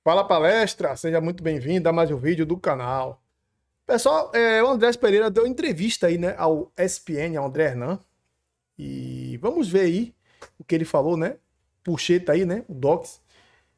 Fala palestra, seja muito bem-vindo a mais um vídeo do canal. Pessoal, o Andrés Pereira deu entrevista aí, né, ao ESPN, ao André Hernan, e vamos ver aí o que ele falou, né? Puxeta aí, né? O Docs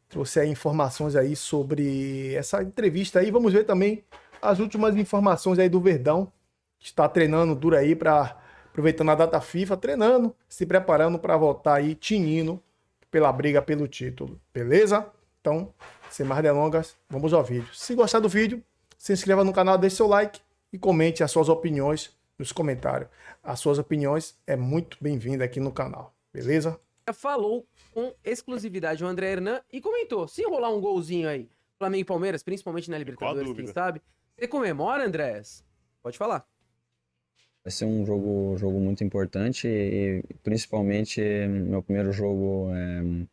trouxe aí informações aí sobre essa entrevista aí. Vamos ver também as últimas informações aí do Verdão, que está treinando duro aí para aproveitando a data FIFA, treinando, se preparando para voltar aí tinindo pela briga pelo título, beleza? Então, sem mais delongas, vamos ao vídeo. Se gostar do vídeo, se inscreva no canal, deixe seu like e comente as suas opiniões nos comentários. As suas opiniões é muito bem-vinda aqui no canal, beleza? Falou com exclusividade o André Hernan e comentou: se rolar um golzinho aí, Flamengo e Palmeiras, principalmente na Libertadores, quem sabe, você comemora, Andrés? Pode falar. Vai ser um jogo muito importante e principalmente meu primeiro jogo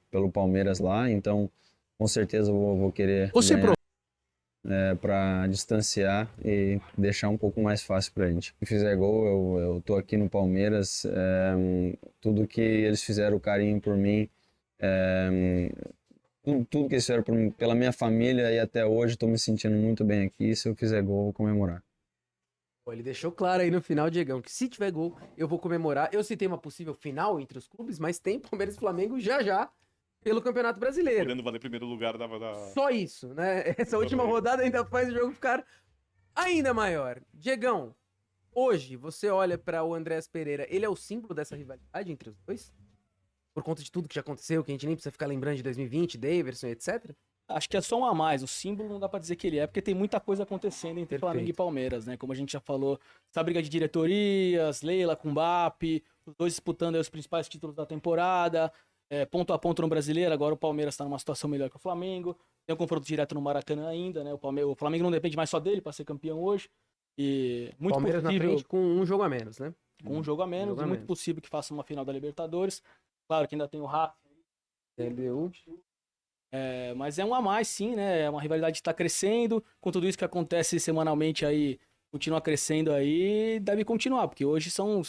pelo Palmeiras lá, então com certeza eu vou querer ganhar para distanciar e deixar um pouco mais fácil pra gente. Se fizer gol, eu tô aqui no Palmeiras, tudo que eles fizeram, o carinho por mim, tudo que eles fizeram por mim, pela minha família e até hoje estou me sentindo muito bem aqui. Se eu fizer gol, eu vou comemorar. Ele deixou claro aí no final, Diegão, que se tiver gol, eu vou comemorar. Eu citei uma possível final entre os clubes, mas tem Palmeiras e Flamengo já pelo Campeonato Brasileiro. Podendo valer primeiro lugar da... Só isso, né? Essa última rodada ainda faz o jogo ficar ainda maior. Diegão, hoje você olha para o Andrés Pereira, ele é o símbolo dessa rivalidade entre os dois? Por conta de tudo que já aconteceu, que a gente nem precisa ficar lembrando de 2020, Daverson, etc? Acho que é só um a mais. O símbolo não dá pra dizer que ele é, porque tem muita coisa acontecendo entre Perfeito. Flamengo e Palmeiras, né? Como a gente já falou, essa briga de diretorias, Leila com Mbappé, os dois disputando aí os principais títulos da temporada, ponto a ponto no Brasileiro. Agora o Palmeiras tá numa situação melhor que o Flamengo. Tem um confronto direto no Maracanã ainda, né? O Flamengo não depende mais só dele pra ser campeão hoje. E muito Palmeiras possível, na frente com um jogo a menos, né? com um jogo a menos, jogo a e muito menos. possível que faça uma final da Libertadores. Claro que ainda tem o Racing. LDU. Mas é um a mais, sim, né? É uma rivalidade que está crescendo. Com tudo isso que acontece semanalmente aí, continua crescendo aí, deve continuar, porque hoje são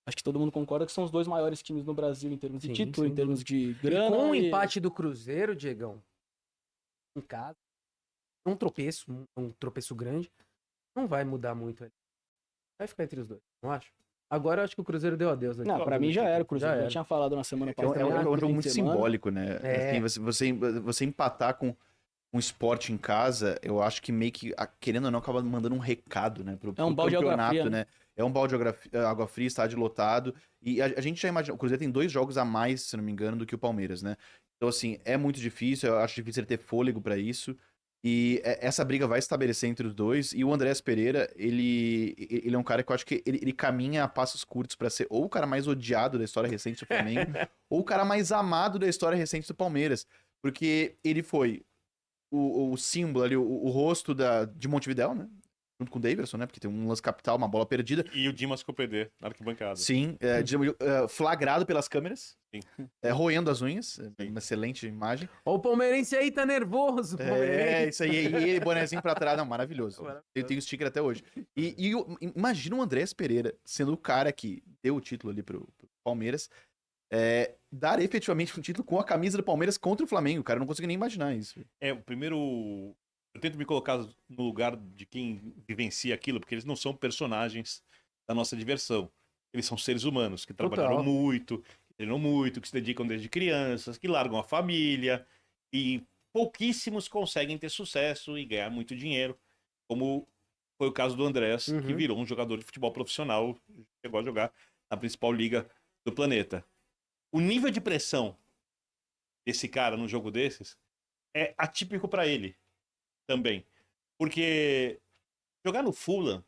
acho que todo mundo concorda que são os dois maiores times no Brasil em termos de Sim, título, sem em termos de E grana. com o empate do Cruzeiro, Diegão, em casa, um tropeço grande, não vai mudar muito ali. Vai ficar entre os dois, não acho? Agora eu acho que o Cruzeiro deu adeus. Não, pra mim já era o Cruzeiro. Já tinha falado na semana passada. É um no jogo fim de muito semana. simbólico, né? É. Assim, você empatar com um esporte em casa, eu acho que meio que, querendo ou não, acaba mandando um recado, né? Pro balde de água campeonato, fria, né? É um balde de água fria, estádio lotado. E a gente já imagina, o Cruzeiro tem 2 jogos a mais, se não me engano, do que o Palmeiras, né? Então, assim, é muito difícil, eu acho difícil ele ter fôlego pra isso. E essa briga vai se estabelecer entre os dois. E o Andrés Pereira, ele é um cara que eu acho que ele caminha a passos curtos pra ser ou o cara mais odiado da história recente do Flamengo, ou o cara mais amado da história recente do Palmeiras. Porque ele foi o símbolo ali, o rosto de Montevidéu, né? Junto com o Daverson, né? Porque tem um lance capital, uma bola perdida. E o Dimas Copedê, na arquibancada. Sim, flagrado pelas câmeras. Sim. Roendo as unhas. Uma excelente imagem. Ó, o palmeirense aí tá nervoso. Isso aí. E ele, bonezinho pra trás. Não, maravilhoso. Eu tenho o sticker até hoje. Imagina o Andrés Pereira sendo o cara que deu o título ali pro Palmeiras. Dar efetivamente um título com a camisa do Palmeiras contra o Flamengo. Cara, eu não consigo nem imaginar isso. Primeiro, eu tento me colocar no lugar de quem vivencia aquilo, porque eles não são personagens da nossa diversão. Eles são seres humanos que trabalharam muito, que treinam muito, que se dedicam desde crianças, que largam a família, e pouquíssimos conseguem ter sucesso e ganhar muito dinheiro, como foi o caso do Andrés, que virou um jogador de futebol profissional, chegou a jogar na principal liga do planeta. O nível de pressão desse cara num jogo desses é atípico pra ele também. Porque jogar no Fulham,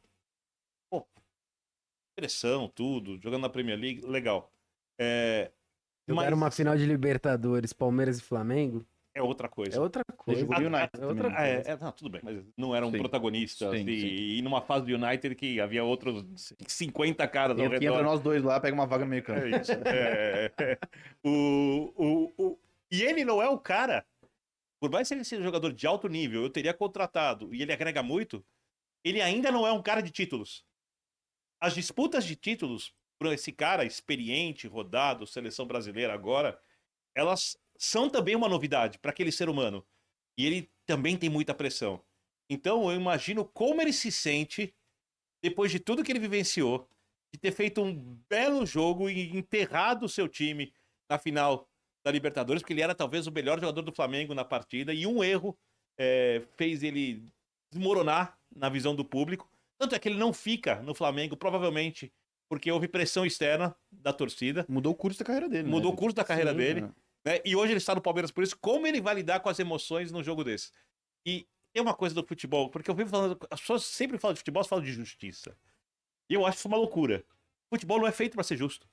pressão, tudo, jogando na Premier League, legal. Jogaram uma final de Libertadores, Palmeiras e Flamengo. É outra coisa. É outra coisa. Jogou no United também, né? Não, tudo bem, mas não eram protagonistas. Sim. E numa fase do United que havia outros 50 caras ao Tem que redor. entra nós dois lá, pega uma vaga no meio campo. É isso. E ele não é o cara. Por mais que ele seja um jogador de alto nível, eu teria contratado e ele agrega muito, ele ainda não é um cara de títulos. As disputas de títulos, por esse cara experiente, rodado, seleção brasileira agora, elas são também uma novidade para aquele ser humano. E ele também tem muita pressão. Então, eu imagino como ele se sente depois de tudo que ele vivenciou, de ter feito um belo jogo e enterrado o seu time na final da Libertadores, porque ele era talvez o melhor jogador do Flamengo na partida, e um erro fez ele desmoronar na visão do público. Tanto é que ele não fica no Flamengo, provavelmente porque houve pressão externa da torcida. Mudou o curso da carreira dele. Mudou o curso da carreira dele. Né? Né? E hoje ele está no Palmeiras por isso. Como ele vai lidar com as emoções num jogo desse? E tem uma coisa do futebol, porque eu vivo falando, as pessoas sempre falam de futebol, falam de justiça. E eu acho isso uma loucura. Futebol não é feito para ser justo.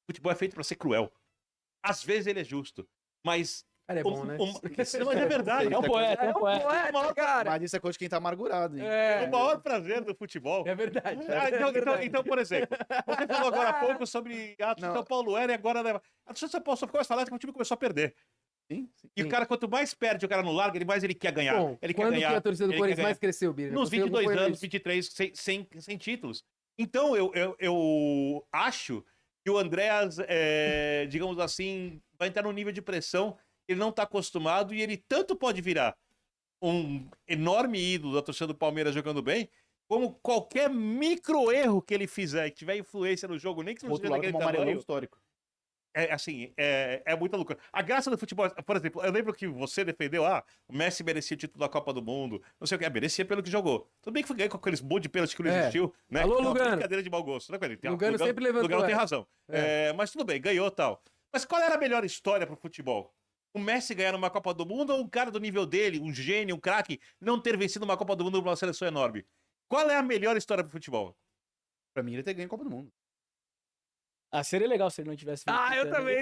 Futebol é feito para ser cruel. Às vezes ele é justo, mas... Cara, é bom, né? Mas é verdade. É um poeta, cara. Mas isso é coisa de quem tá amargurado, hein? O maior prazer do futebol. É verdade. Então, por exemplo, você falou agora há pouco sobre a São Paulo era e agora... A São Paulo só ficou mais falada que o time começou a perder. Sim. E o cara, quanto mais perde o cara no largo, mais ele quer ganhar. Bom, ele quer quando ganhar. que a torcida do Corinthians mais cresceu, Bira? Nos 22 anos, 23, sem títulos. Então, eu acho que o Andréas, digamos assim, vai entrar num nível de pressão que ele não está acostumado, e ele tanto pode virar um enorme ídolo da torcida do Palmeiras jogando bem, como qualquer micro erro que ele fizer e tiver influência no jogo, nem que seja daquele tamanho. Histórico. É muita loucura. A graça do futebol, por exemplo, eu lembro que você defendeu, o Messi merecia o título da Copa do Mundo, não sei o que, merecia pelo que jogou. Tudo bem que foi ganhar com aqueles monte de pênalti que não existiu, né? Alô, Lugano. Lugano. Brincadeira de mau gosto. Lugano sempre levantou. Lugano tem razão. Mas tudo bem, ganhou e tal. Mas qual era a melhor história pro futebol? O Messi ganhar uma Copa do Mundo ou um cara do nível dele, um gênio, um craque, não ter vencido uma Copa do Mundo numa seleção enorme? Qual é a melhor história pro futebol? Pra mim, ele ter ganho a Copa do Mundo. Seria legal se ele não tivesse feito. Eu também.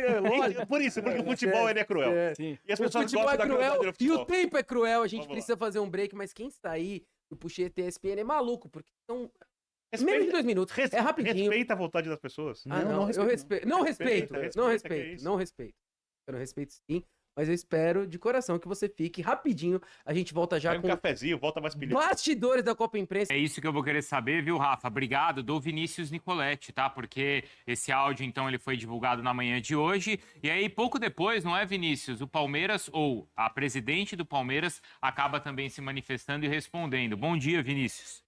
Por isso, porque o futebol ele é cruel. Sim. E as O pessoas futebol gostam é da crueldade cruel do futebol. e o tempo é cruel. A gente Vamos precisa fazer um break, mas quem está aí, o Puxeta ESPN é maluco, porque são menos de 2 minutos. É rapidinho. Respeita a vontade das pessoas. Eu respeito. Não respeito. Respeita, Não que é respeito. isso. Não respeito. Eu não respeito sim, mas eu espero de coração que você fique rapidinho. A gente volta já Pega um com cafezinho, volta mais pilhado. bastidores da Copa Imprensa. É isso que eu vou querer saber, viu, Rafa? Obrigado, do Vinícius Nicoletti, tá? Porque esse áudio, então, ele foi divulgado na manhã de hoje. E aí, pouco depois, não é, Vinícius? O Palmeiras, ou a presidente do Palmeiras, acaba também se manifestando e respondendo. Bom dia, Vinícius.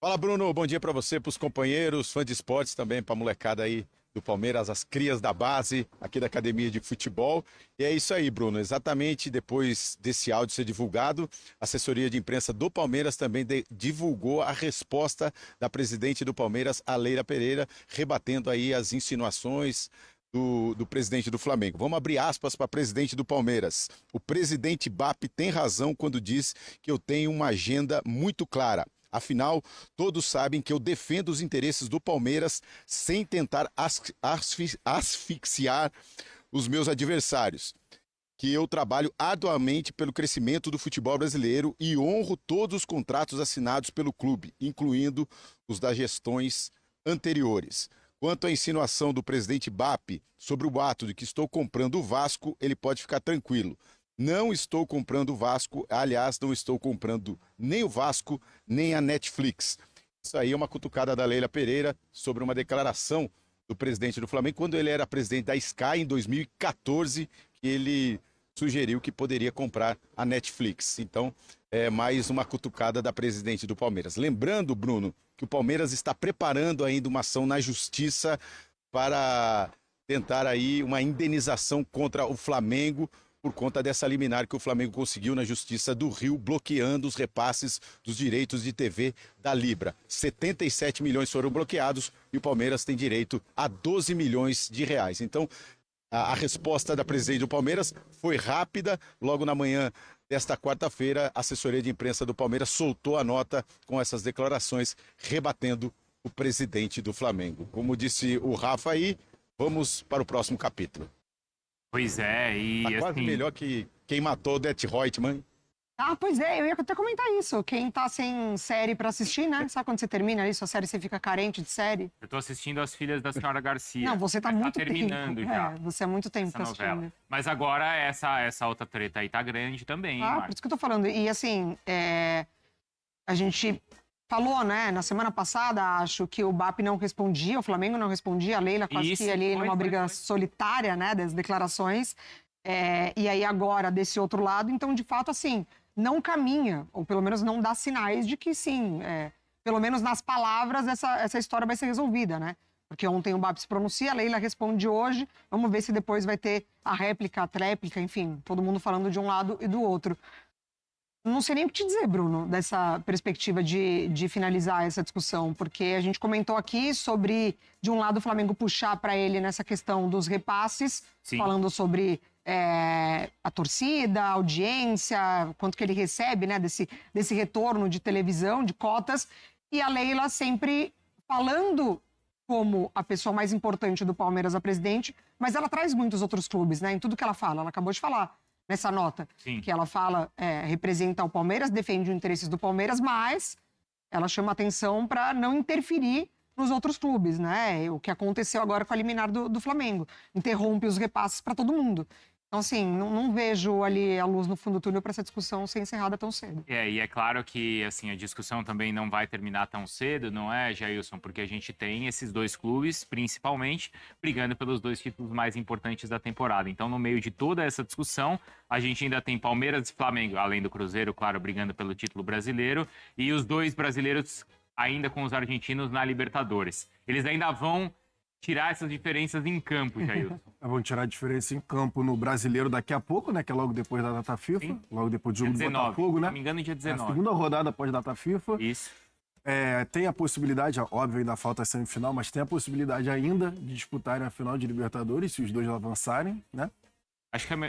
Fala, Bruno. Bom dia pra você, pros companheiros, fã de esportes também, pra molecada aí do Palmeiras, as crias da base aqui da Academia de Futebol. E é isso aí, Bruno. Exatamente depois desse áudio ser divulgado, a assessoria de imprensa do Palmeiras também divulgou a resposta da presidente do Palmeiras, a Leila Pereira, rebatendo aí as insinuações do presidente do Flamengo. Vamos abrir aspas para a presidente do Palmeiras. O presidente BAP tem razão quando diz que eu tenho uma agenda muito clara. Afinal, todos sabem que eu defendo os interesses do Palmeiras sem tentar asfixiar os meus adversários. Que eu trabalho arduamente pelo crescimento do futebol brasileiro e honro todos os contratos assinados pelo clube, incluindo os das gestões anteriores. Quanto à insinuação do presidente BAP sobre o ato de que estou comprando o Vasco, ele pode ficar tranquilo. Não estou comprando o Vasco, aliás, não estou comprando nem o Vasco, nem a Netflix. Isso aí é uma cutucada da Leila Pereira sobre uma declaração do presidente do Flamengo, quando ele era presidente da Sky em 2014, que ele sugeriu que poderia comprar a Netflix. Então, é mais uma cutucada da presidente do Palmeiras. Lembrando, Bruno, que o Palmeiras está preparando ainda uma ação na justiça para tentar aí uma indenização contra o Flamengo, por conta dessa liminar que o Flamengo conseguiu na Justiça do Rio, bloqueando os repasses dos direitos de TV da Libra. 77 milhões foram bloqueados e o Palmeiras tem direito a 12 milhões de reais. Então, a resposta da presidente do Palmeiras foi rápida. Logo na manhã desta quarta-feira, a assessoria de imprensa do Palmeiras soltou a nota com essas declarações, rebatendo o presidente do Flamengo. Como disse o Rafa aí, vamos para o próximo capítulo. Pois é, e Tá quase assim... melhor que quem matou o Det Reutemann. Pois é, eu ia até comentar isso. Quem tá sem série pra assistir, né? Sabe quando você termina ali sua série, você fica carente de série? Eu tô assistindo As Filhas da Senhora Garcia. Não, você tá Mas muito terminando tempo. já. Você é muito tempo essa tá assistindo. novela. Mas agora essa outra treta aí tá grande também, hein, Por Marcos? isso que eu tô falando. E assim, a gente falou, né, na semana passada, acho que o BAP não respondia, o Flamengo não respondia, a Leila quase Isso, que ali foi, numa briga foi. solitária, né, das declarações. E aí agora, desse outro lado, então, de fato, assim, não caminha, ou pelo menos não dá sinais de que sim, pelo menos nas palavras, essa história vai ser resolvida, né? Porque ontem o BAP se pronuncia, a Leila responde hoje, vamos ver se depois vai ter a réplica, a tréplica, enfim, todo mundo falando de um lado e do outro. Não sei nem o que te dizer, Bruno, dessa perspectiva de finalizar essa discussão, porque a gente comentou aqui sobre, de um lado, o Flamengo puxar para ele nessa questão dos repasses, Sim. falando sobre a torcida, a audiência, quanto que ele recebe, né, desse retorno de televisão, de cotas, e a Leila sempre falando como a pessoa mais importante do Palmeiras, a presidente, mas ela traz muitos outros clubes, né, em tudo que ela fala. Ela acabou de falar nessa nota, Sim. que ela fala, representa o Palmeiras, defende os interesses do Palmeiras, mas ela chama atenção para não interferir nos outros clubes, né? O que aconteceu agora com a liminar do Flamengo. Interrompe os repasses para todo mundo. Então, assim, não vejo ali a luz no fundo do túnel para essa discussão ser encerrada tão cedo. E é claro que assim, a discussão também não vai terminar tão cedo, não é, Jailson? Porque a gente tem esses dois clubes, principalmente, brigando pelos 2 títulos mais importantes da temporada. Então, no meio de toda essa discussão, a gente ainda tem Palmeiras e Flamengo, além do Cruzeiro, claro, brigando pelo título brasileiro, e os 2 brasileiros ainda com os argentinos na Libertadores. Eles ainda vão tirar essas diferenças em campo, Jailson. Vão tirar a diferença em campo no Brasileiro daqui a pouco, né? Que é logo depois da data FIFA. Sim. Logo depois do jogo do 19, Botafogo, né? se não me engano, dia 19. A segunda rodada após data FIFA. Isso. Tem a possibilidade, óbvio, ainda falta a semifinal, mas tem a possibilidade ainda de disputarem a final de Libertadores, se os dois avançarem, né?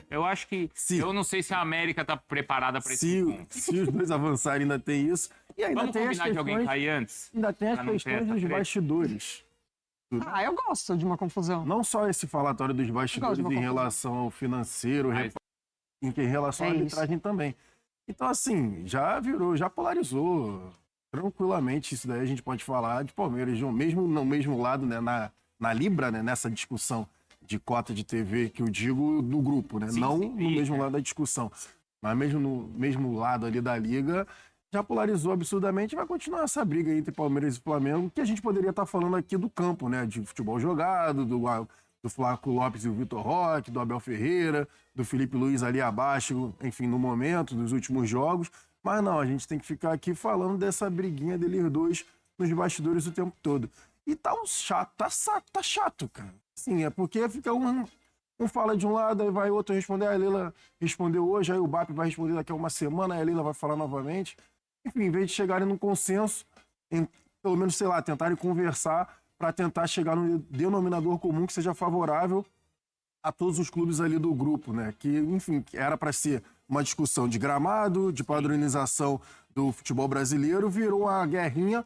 Eu acho que... Eu não sei se a América tá preparada para esse ponto. Se os dois avançarem, ainda tem isso. E ainda Vamos tem as combinar de alguém questões, cair antes? ainda tem as Pra não ter questões essa dos treta. bastidores. Eu gosto de uma confusão. Não só esse falatório dos bastidores uma em confusão. relação ao financeiro, Mas- em relação à isso. arbitragem também. Então, assim, já polarizou tranquilamente. Isso daí a gente pode falar de Palmeiras, mesmo no mesmo lado, né, na Libra, né, nessa discussão de cota de TV, que eu digo do grupo, né? Sim, Não sim, no mesmo lado da discussão. Mas mesmo no mesmo lado ali da Liga, já polarizou absurdamente e vai continuar essa briga entre Palmeiras e Flamengo, que a gente poderia estar falando aqui do campo, né? De futebol jogado, do Flávio Lopes e o Vitor Roque, do Abel Ferreira, do Felipe Luiz ali abaixo, enfim, no momento, dos últimos jogos. Mas não, a gente tem que ficar aqui falando dessa briguinha deles dois nos bastidores o tempo todo. E tá um chato, tá chato, cara. Sim, é porque fica um fala de um lado, aí vai outro responder, a Leila respondeu hoje, aí o BAP vai responder daqui a uma semana, aí a Leila vai falar novamente. Enfim, em vez de chegarem num consenso, pelo menos, sei lá, tentarem conversar para tentar chegar num denominador comum que seja favorável a todos os clubes ali do grupo, né? Que, enfim, era para ser uma discussão de gramado, de padronização do futebol brasileiro, virou uma guerrinha,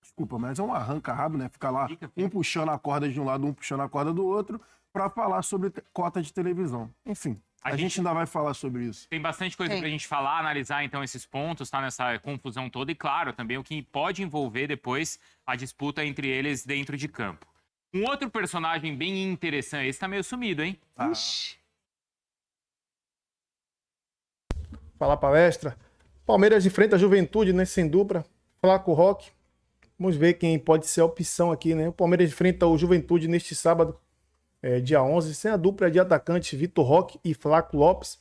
desculpa, mas é um arranca-rabo, né? Fica lá, um puxando a corda de um lado, um puxando a corda do outro, para falar sobre cota de televisão. Enfim, a gente ainda vai falar sobre isso. Tem bastante coisa pra gente falar, analisar então esses pontos, tá? Nessa confusão toda. E claro, também o que pode envolver depois a disputa entre eles dentro de campo. Um outro personagem bem interessante, esse tá meio sumido, hein? Fala palestra. Palmeiras enfrenta a Juventude, né? Sem dupla. Flaco Roque. Vamos ver quem pode ser a opção aqui, né? O Palmeiras enfrenta o Juventude neste sábado, dia 11, sem a dupla de atacantes Vitor Roque e Flaco Lopes,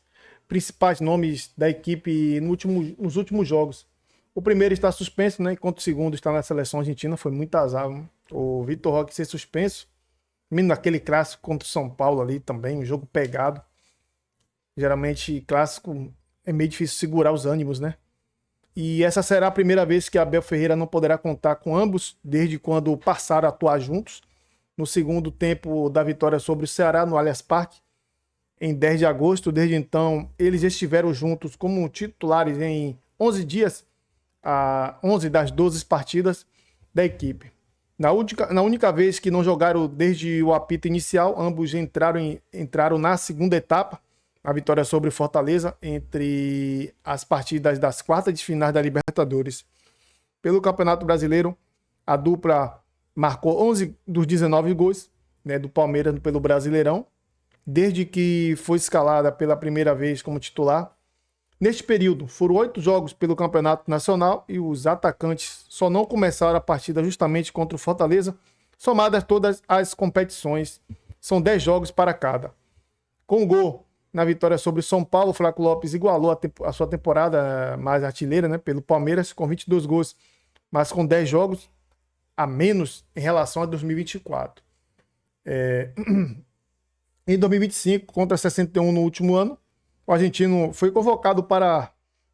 principais nomes da equipe nos últimos jogos. O primeiro está suspenso, né? Enquanto o segundo está na seleção argentina. Foi muito azar, né? O Vitor Roque ser suspenso. Naquele clássico contra o São Paulo ali também, um jogo pegado. Geralmente, clássico é meio difícil segurar os ânimos, né? E essa será a primeira vez que Abel Ferreira não poderá contar com ambos, desde quando passaram a atuar juntos. No segundo tempo da vitória sobre o Ceará, no Allianz Parque, em 10 de agosto. Desde então, eles estiveram juntos como titulares em 11 dias, 11 das 12 partidas da equipe. Na única vez que não jogaram desde o apito inicial, ambos entraram na segunda etapa, a vitória sobre Fortaleza, entre as partidas das quartas de finais da Libertadores. Pelo Campeonato Brasileiro, a dupla marcou 11 dos 19 gols, né, do Palmeiras pelo Brasileirão, desde que foi escalada pela primeira vez como titular. Neste período, foram 8 jogos pelo Campeonato Nacional e os atacantes só não começaram a partida justamente contra o Fortaleza, somadas todas as competições. São 10 jogos para cada. Com gol na vitória sobre o São Paulo, o Flaco Lopes igualou a sua temporada mais artilheira, né, pelo Palmeiras, com 22 gols, mas com 10 jogos a menos em relação a 2024. Em 2025, contra 61 no último ano, o argentino foi convocado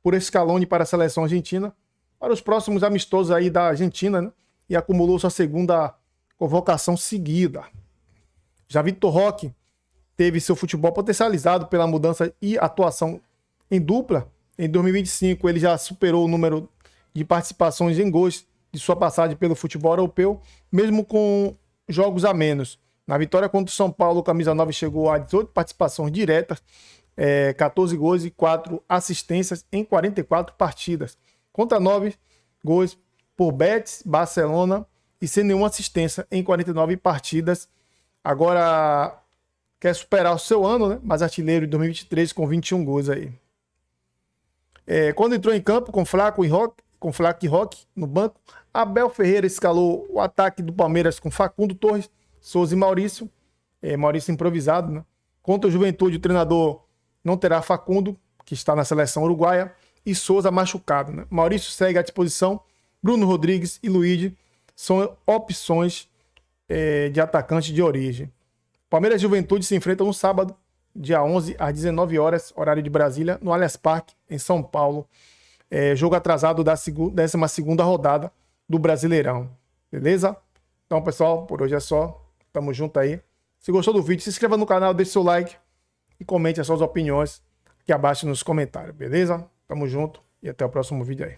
por Scaloni para a seleção argentina para os próximos amistosos aí da Argentina, né, e acumulou sua segunda convocação seguida. Já Vitor Roque teve seu futebol potencializado pela mudança e atuação em dupla. Em 2025, ele já superou o número de participações em gols de sua passagem pelo futebol europeu, mesmo com jogos a menos. Na vitória contra o São Paulo, o camisa 9 chegou a 18 participações diretas, 14 gols e 4 assistências em 44 partidas. Contra 9 gols por Betis, Barcelona e sem nenhuma assistência em 49 partidas. Agora quer superar o seu ano, né? Mas artilheiro de 2023 com 21 gols aí. Quando entrou em campo com Flaco e Roque no banco, Abel Ferreira escalou o ataque do Palmeiras com Facundo, Torres, Souza e Maurício. Maurício improvisado, né? Contra o Juventude, o treinador não terá Facundo, que está na seleção uruguaia, e Souza machucado, né? Maurício segue à disposição. Bruno Rodrigues e Luigi são opções de atacante de origem. Palmeiras e Juventude se enfrentam no sábado, dia 11, às 19 horas, horário de Brasília, no Allianz Parque, em São Paulo. Jogo atrasado da 12ª rodada do Brasileirão. Beleza? Então, pessoal, por hoje é só. Tamo junto aí. Se gostou do vídeo, se inscreva no canal, deixe seu like e comente as suas opiniões aqui abaixo nos comentários. Beleza? Tamo junto e até o próximo vídeo aí.